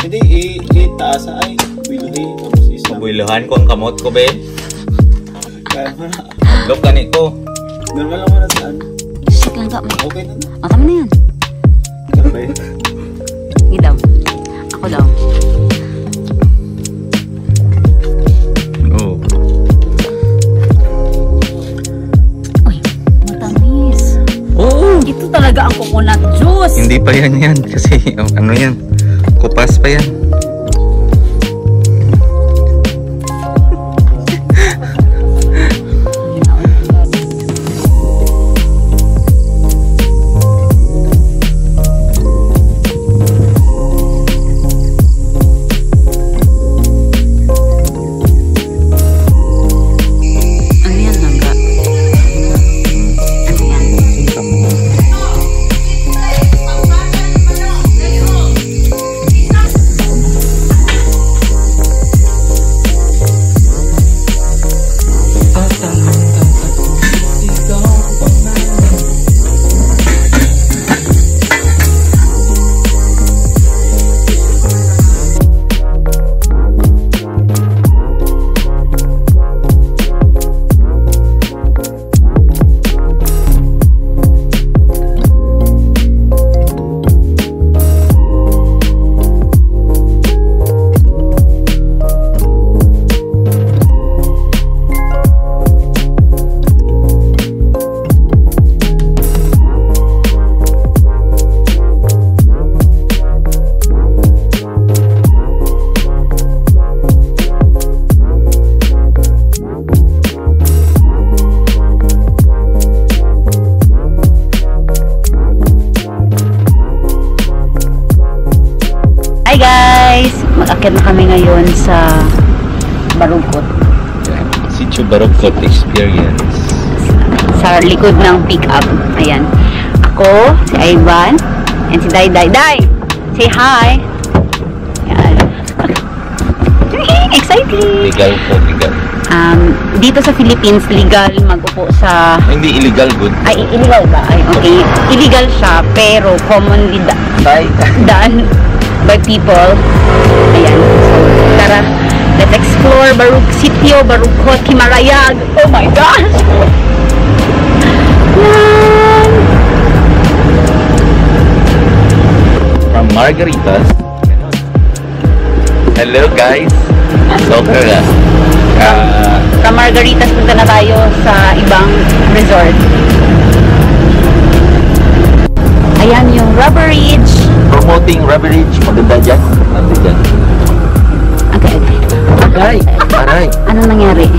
Hindi, itaas ay biluhin. Tapos isa. Builuhan ko ang kamot ko, Ben. Kaya mo na. Adlok gani ko. Normal lang mo na saan. lang ka. Okay na. O, tama na yan. Okay. Hindi daw. Ako daw. Oh. Uy, matamis. Oh! Ito talaga ang coconut juice. Hindi pa yan kasi ano yan? Kupas pa yan. Mag-akit na kami ngayon sa Barugkot. Sitio Barugkot Experience. Sa likod ng pick-up. Ayan. Ako, si Ivan, and si Dai. Dai! Say hi! Ayan. Exciting! Legal po, legal. Dito sa Philippines, legal mag-upo sa... Hindi illegal, good. Ay, illegal ba? Ay, okay. Illegal siya, pero commonly done by people. Ayan. So, tara. Let's explore Sitio Barugkot, Kimarayag. Oh my gosh! Yan! From Margaritas. Hello guys! So, From Margaritas, punta na tayo sa ibang resort. Ayan yung Rubber Ridge. promoting Rubber Ridge. Maganda dyan. Maganda dyan. Okay. Aray! Aray! Anong nangyari?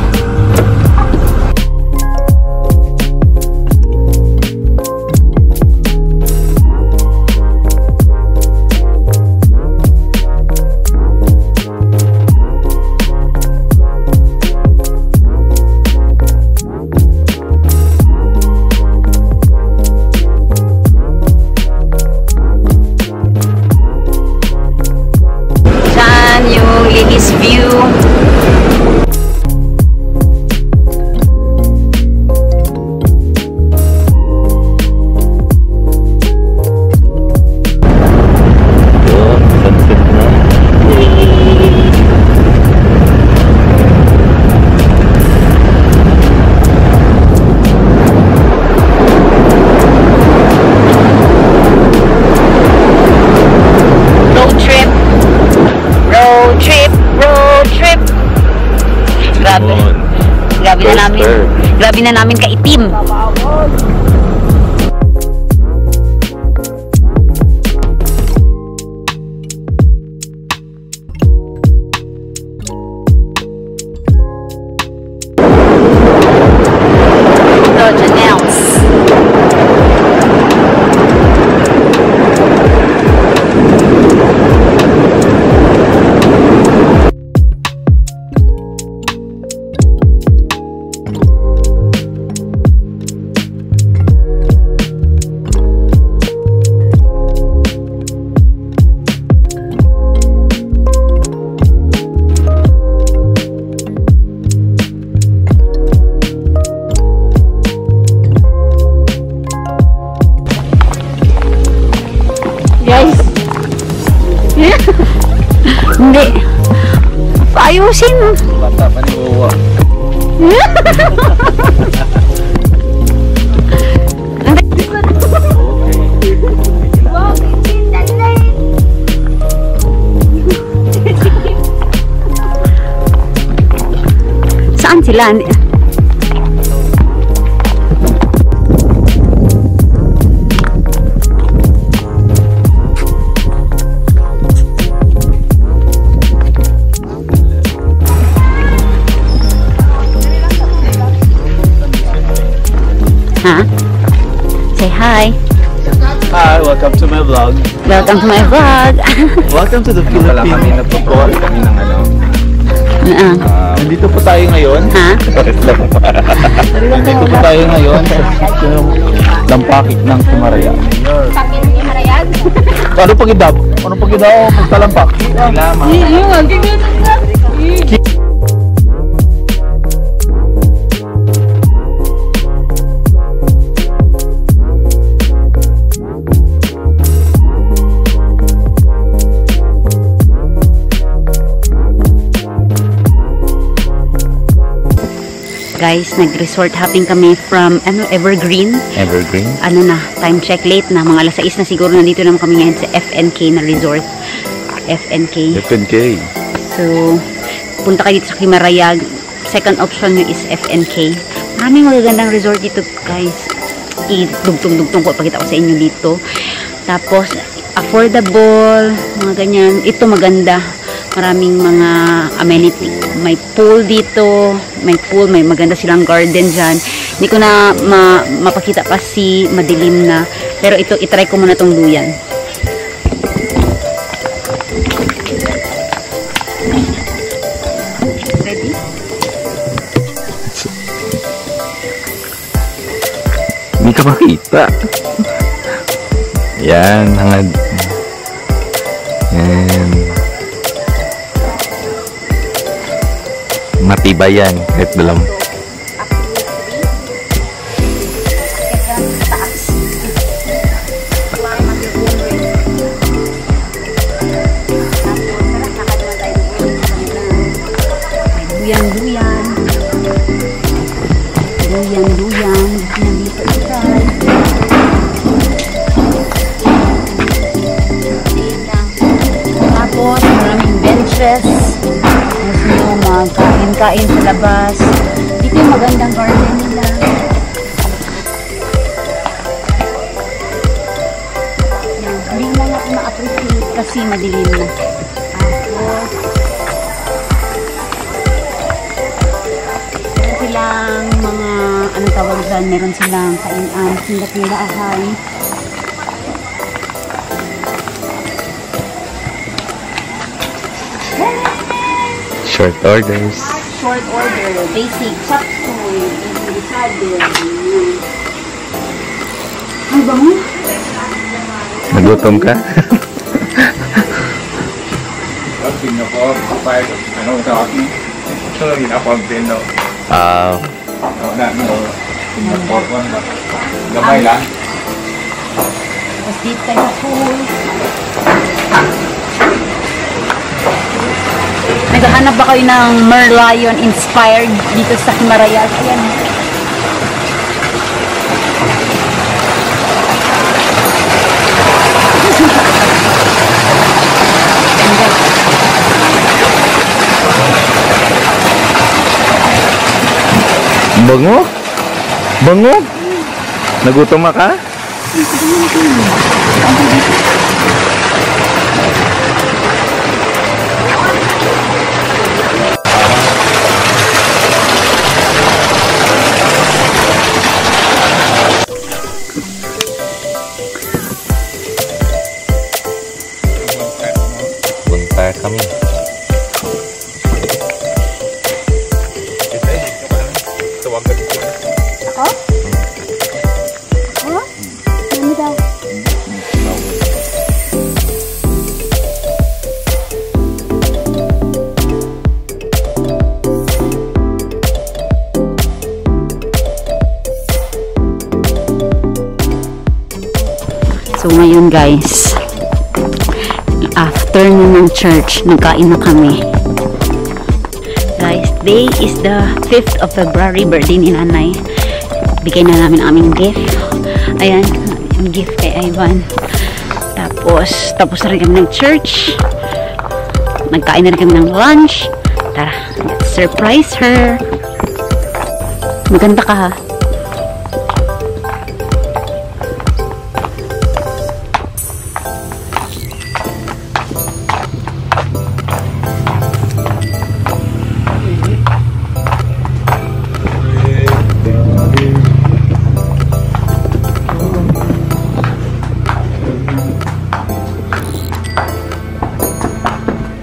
Linis view. Grabe na namin kaitim. Hindi. Ayusin mo. Bata pa ni Wawa. sila. Ha? Say hi. Hi, welcome to my vlog. Welcome to my vlog. Welcome to the Wala kami Philippines. nagpo-call kami ng ano. Nandito po tayo ngayon. Ha? Nandito po tayo ngayon sa Lampakit ng Tumaraya. Ano pag idab? Ano pag idab? Pagtalampak. Guys, nag-resort hopping kami from Evergreen. Evergreen. Ano na, time check late na. Mga alas 6 na siguro. Nandito naman kami ngayon sa FNK na resort. FNK. FNK. So, punta kayo dito sa Kimarayag. Second option nyo is FNK. Maraming magagandang resort dito, guys. Dugtong-dugtong ko. Pakita ko sa inyo dito. Tapos, affordable. Mga ganyan. Ito maganda. Maraming mga amenity. May pool dito. May pool. May maganda silang garden dyan. Hindi ko na mapakita kasi madilim na. Pero ito, itry ko muna tong duyan. Ready? Hindi ka makita. Yan, hangad. Yan. Matibay yan, kahit dalam. Duyan. Nandito try. Tapos, maraming benches. Mas nyo magkain-kain sa labas. Dito yung magandang garden nila. Yan. Hindi mo na ma-appreciate kasi madilim na. Tapos, meron silang mga, anong tawag dyan, meron silang kainan, sindat-nilahan. Short orders. Short order, basic, chop suey, delicado. Ay, bango? Nagutom ka? Gamay lang. Tapos dito tayo sa pool. Naghahanap ba kayo ng Merlion inspired dito sa Himarayas? Ayan. Bango? Bango? Nagutom ka? Punta kami. Ako? Oh? Ano daw? So ngayon guys, after ng church, nagkain na kami. Guys, today is the 5th of February, birthday ni nanay. Bigay na namin ang aming gift. Ayan, yung gift kay Ivan. Tapos na rin kami ng church. Nagkain na rin kami ng lunch. Tara, let's surprise her. Maganda ka ha.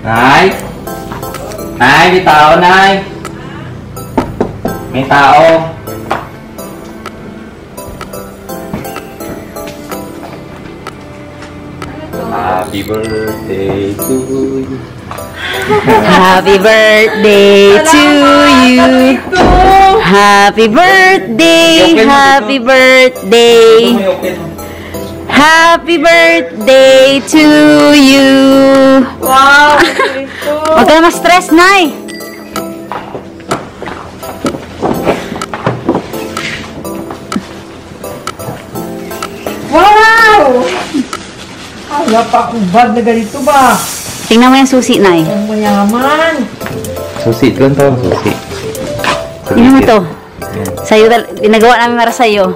Nay! Nay, may tao, Nay! May tao! Happy birthday to you! Happy birthday to you. Happy birthday, happy birthday. Happy birthday to you. Wow! Huwag ka na ma-stress, Nay. Wow! Wala pa akong bag na ganito ba? Tingnan mo yung susi, Nay. Ang mayaman. Susi doon to, susi. Tingnan mo to. Sa'yo, ginagawa namin para sa'yo.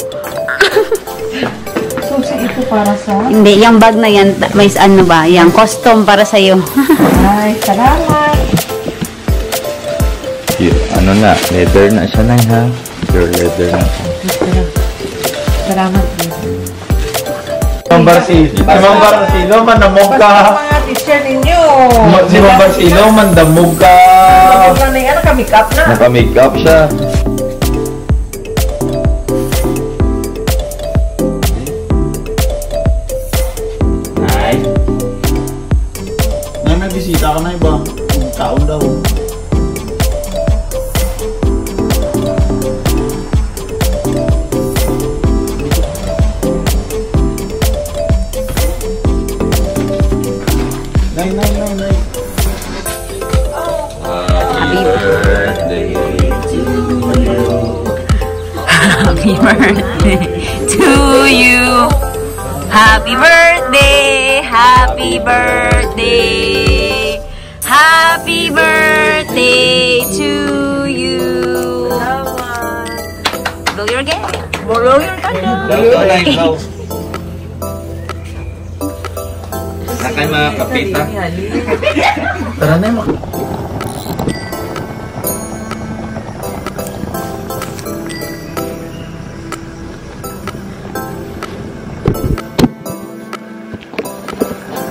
Susi ito para sa... Hindi, yung bag na yan, may ano ba, yung custom para sa'yo. Ay, salamat. Ano na, leather na siya, Nay, ha? Pure leather na siya. Salamat. Mang Barsilo, manamog ka. Mga teacher ninyo. Si Mang Barsilo, mandamog ka. Kapag na yan, naka-make up na. Naka-make up siya. Nay. Nay, may bisita ka na iba. Taon daw. Nay. Happy birthday to you. Happy birthday to you. Happy birthday, happy birthday. Happy birthday to you. Blow your gate. Blow your candle. Daw. Na kayo mga kapita. Tara na yung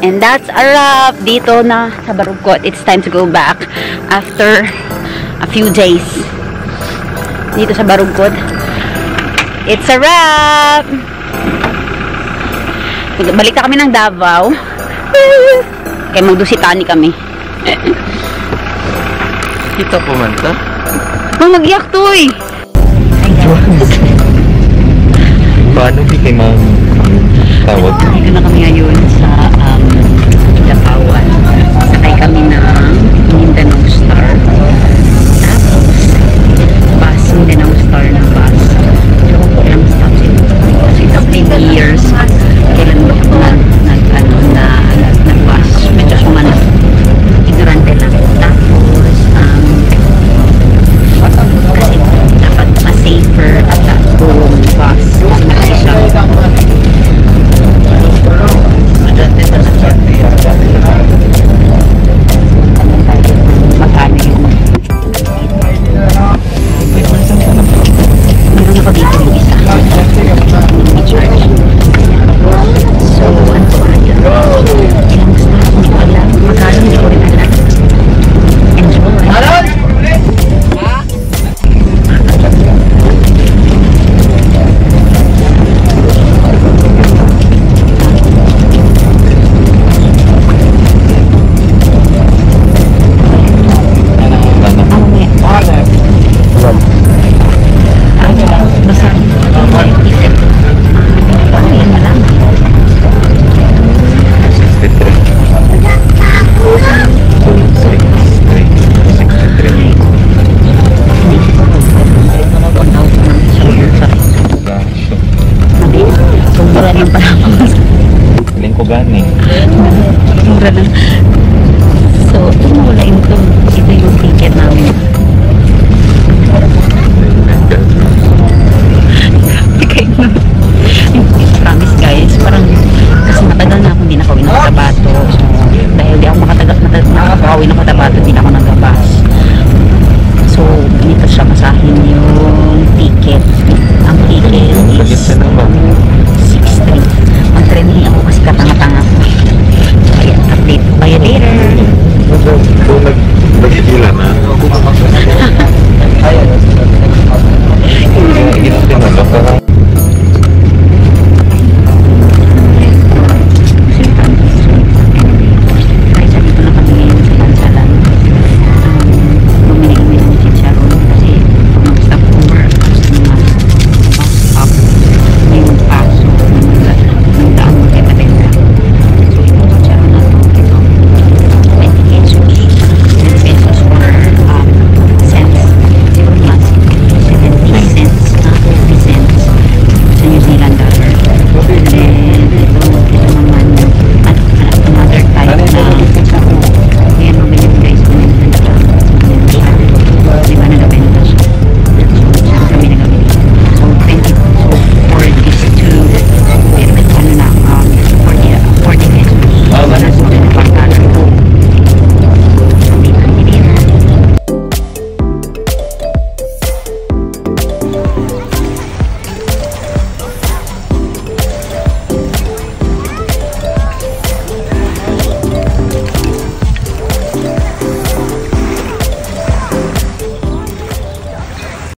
And that's a wrap dito na sa Barugkot. It's time to go back after a few days dito sa Barugkot. It's a wrap! Balik na kami ng Davao. Kaya magdusitani kami. Kita po man ta. Mag-iyak to eh! Paano di kayo mga tawag? Dito na kami ngayon sa Dapawan. Sakay kami ng Mindanao Star. Tapos, bus, Mindanao Star na bus. So, ilang stops ito. Kasi ito 10 years. Kailan ba ako nag-bus? Medyo sumana. Ignorante lang. Tapos, kasi dapat mas safer at kung bus. Kasi siya. Magkano yun? Meron ako dito yung isa. May charge. So, ano ba yun? Ilang stars? Hindi ko alam. Magkano? Hindi ko rin alam. Enjoy! Gani. Mura lang. So, ito wala ito. Ito yung ticket namin.